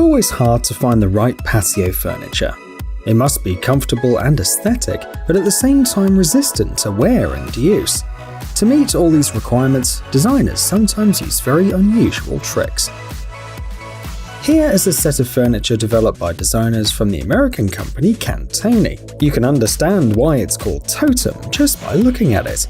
always hard to find the right patio furniture. It must be comfortable and aesthetic, but at the same time resistant to wear and use. To meet all these requirements, designers sometimes use very unusual tricks. Here is a set of furniture developed by designers from the American company Cantoni. You can understand why it's called Totem just by looking at it.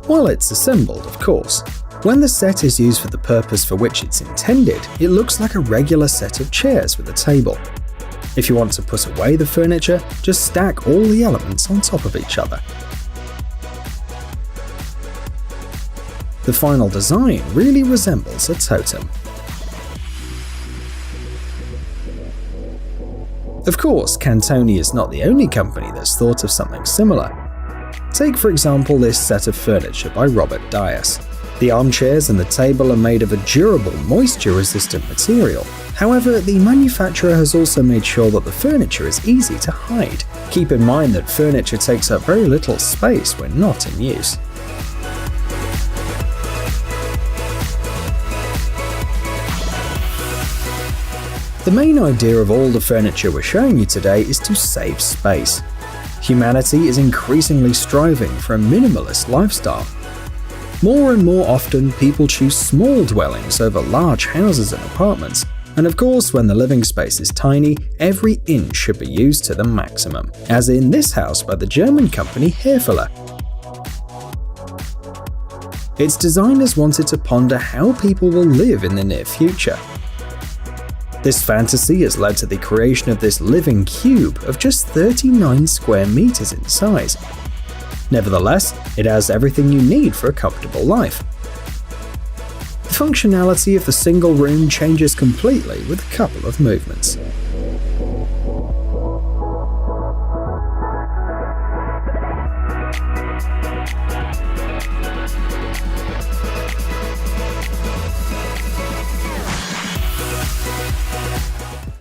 While it's assembled, of course. When the set is used for the purpose for which it's intended, it looks like a regular set of chairs with a table. If you want to put away the furniture, just stack all the elements on top of each other. The final design really resembles a totem. Of course, Cantoni is not the only company that's thought of something similar. Take for example this set of furniture by Robert Dias. The armchairs and the table are made of a durable, moisture-resistant material. However, the manufacturer has also made sure that the furniture is easy to hide. Keep in mind that furniture takes up very little space when not in use. The main idea of all the furniture we're showing you today is to save space. Humanity is increasingly striving for a minimalist lifestyle. More and more often, people choose small dwellings over large houses and apartments. And of course, when the living space is tiny, every inch should be used to the maximum, as in this house by the German company Herfele. Its designers wanted to ponder how people will live in the near future. This fantasy has led to the creation of this living cube of just 39 square meters in size. Nevertheless, it has everything you need for a comfortable life. The functionality of the single room changes completely with a couple of movements.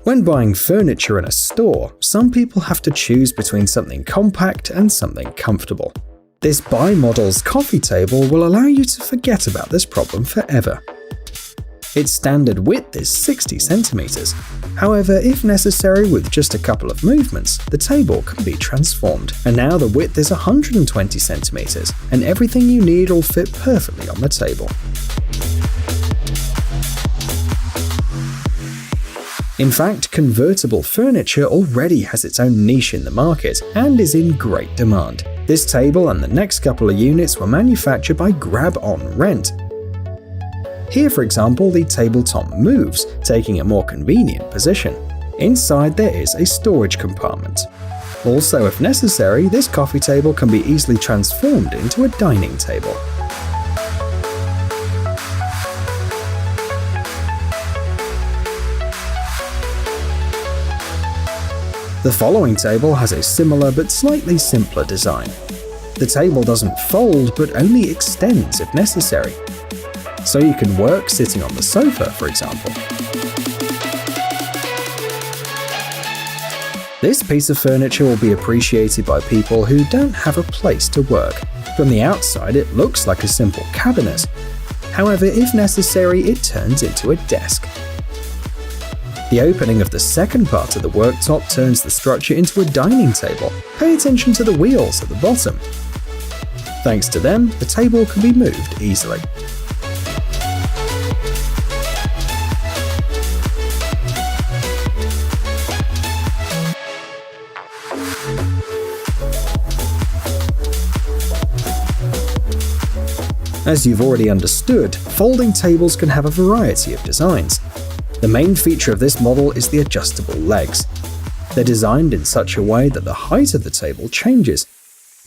When buying furniture in a store, some people have to choose between something compact and something comfortable. This Bi-Models coffee table will allow you to forget about this problem forever. Its standard width is 60 centimeters. However, if necessary with just a couple of movements, the table can be transformed. And now the width is 120 centimeters, and everything you need will fit perfectly on the table. In fact, convertible furniture already has its own niche in the market and is in great demand. This table and the next couple of units were manufactured by Grab on Rent. Here, for example, the tabletop moves, taking a more convenient position. Inside there is a storage compartment. Also, if necessary, this coffee table can be easily transformed into a dining table. The following table has a similar but slightly simpler design. The table doesn't fold but only extends if necessary. So you can work sitting on the sofa, for example. This piece of furniture will be appreciated by people who don't have a place to work. From the outside, it looks like a simple cabinet. However, if necessary, it turns into a desk. The opening of the second part of the worktop turns the structure into a dining table. Pay attention to the wheels at the bottom. Thanks to them, the table can be moved easily. As you've already understood, folding tables can have a variety of designs. The main feature of this model is the adjustable legs. They're designed in such a way that the height of the table changes.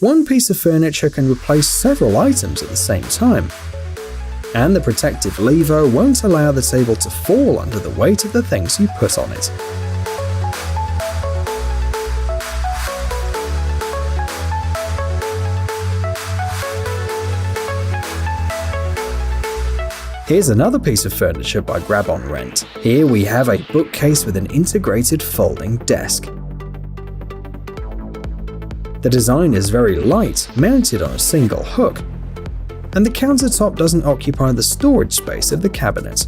One piece of furniture can replace several items at the same time. And the protective lever won't allow the table to fall under the weight of the things you put on it. Here's another piece of furniture by Grab on Rent. Here we have a bookcase with an integrated folding desk. The design is very light, mounted on a single hook, and the countertop doesn't occupy the storage space of the cabinet.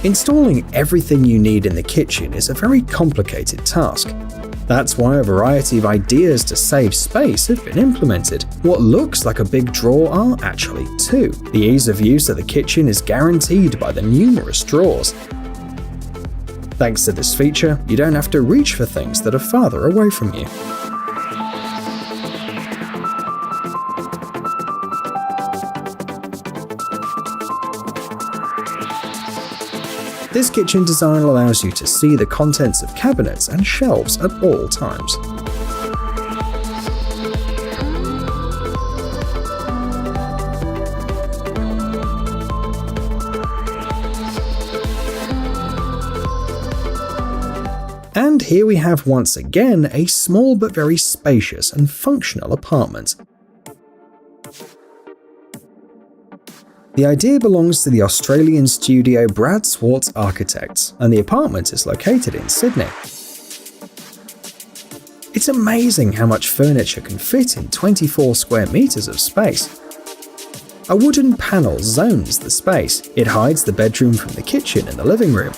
Installing everything you need in the kitchen is a very complicated task. That's why a variety of ideas to save space have been implemented. What looks like a big drawer are actually two. The ease of use of the kitchen is guaranteed by the numerous drawers. Thanks to this feature, you don't have to reach for things that are farther away from you. This kitchen design allows you to see the contents of cabinets and shelves at all times. And here we have once again a small but very spacious and functional apartment. The idea belongs to the Australian studio Brad Swartz Architects, and the apartment is located in Sydney. It's amazing how much furniture can fit in 24 square meters of space. A wooden panel zones the space. It hides the bedroom from the kitchen and the living room.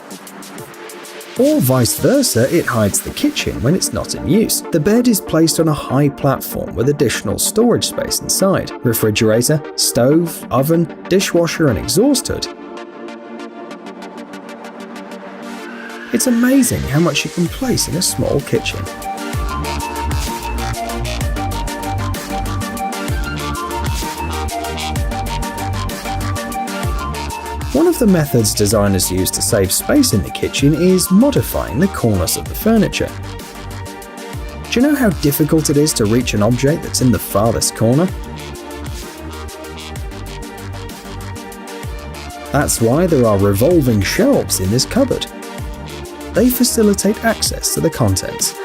Or vice versa, it hides the kitchen when it's not in use. The bed is placed on a high platform with additional storage space inside. Refrigerator, stove, oven, dishwasher and exhaust hood. It's amazing how much you can place in a small kitchen. One of the methods designers use to save space in the kitchen is modifying the corners of the furniture. Do you know how difficult it is to reach an object that's in the farthest corner? That's why there are revolving shelves in this cupboard. They facilitate access to the contents.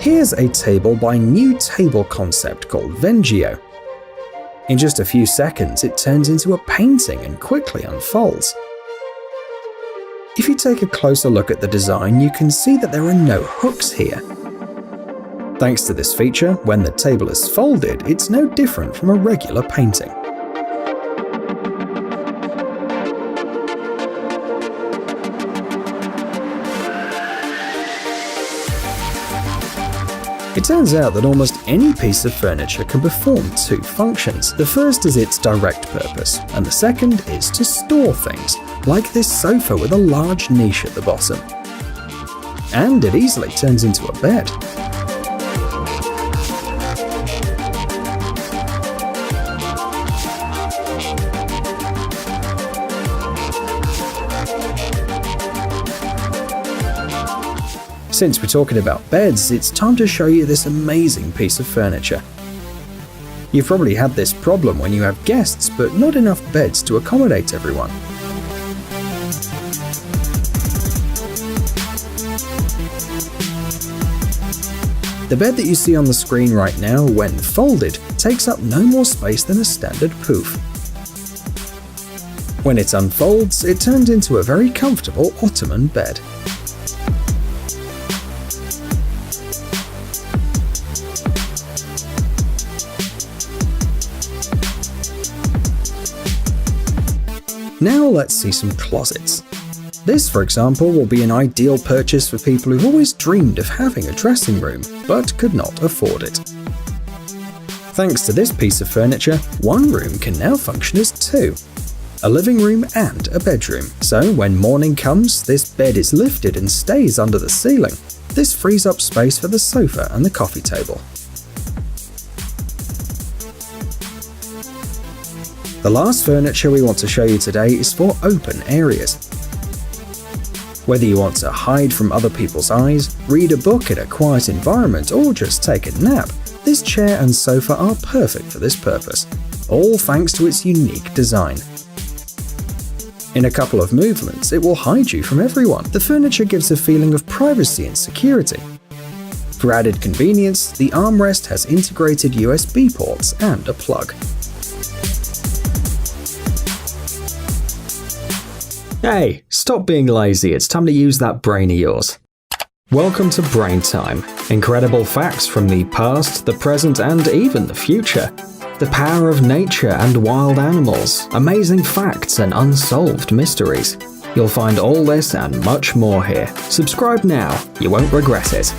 Here's a table by New Table Concept called Vengio. In just a few seconds, it turns into a painting and quickly unfolds. If you take a closer look at the design, you can see that there are no hooks here. Thanks to this feature, when the table is folded, it's no different from a regular painting. It turns out that almost any piece of furniture can perform two functions. The first is its direct purpose, and the second is to store things, like this sofa with a large niche at the bottom. And it easily turns into a bed. Since we're talking about beds, it's time to show you this amazing piece of furniture. You've probably had this problem when you have guests, but not enough beds to accommodate everyone. The bed that you see on the screen right now, when folded, takes up no more space than a standard poof. When it unfolds, it turns into a very comfortable ottoman bed. Now let's see some closets. This, for example, will be an ideal purchase for people who've always dreamed of having a dressing room, but could not afford it. Thanks to this piece of furniture, one room can now function as two, a living room and a bedroom. So when morning comes, this bed is lifted and stays under the ceiling. This frees up space for the sofa and the coffee table. The last furniture we want to show you today is for open areas. Whether you want to hide from other people's eyes, read a book in a quiet environment, or just take a nap, this chair and sofa are perfect for this purpose, all thanks to its unique design. In a couple of movements, it will hide you from everyone. The furniture gives a feeling of privacy and security. For added convenience, the armrest has integrated USB ports and a plug. Hey, stop being lazy, it's time to use that brain of yours. Welcome to Brain Time. Incredible facts from the past, the present, and even the future. The power of nature and wild animals, amazing facts and unsolved mysteries. You'll find all this and much more here. Subscribe now, you won't regret it.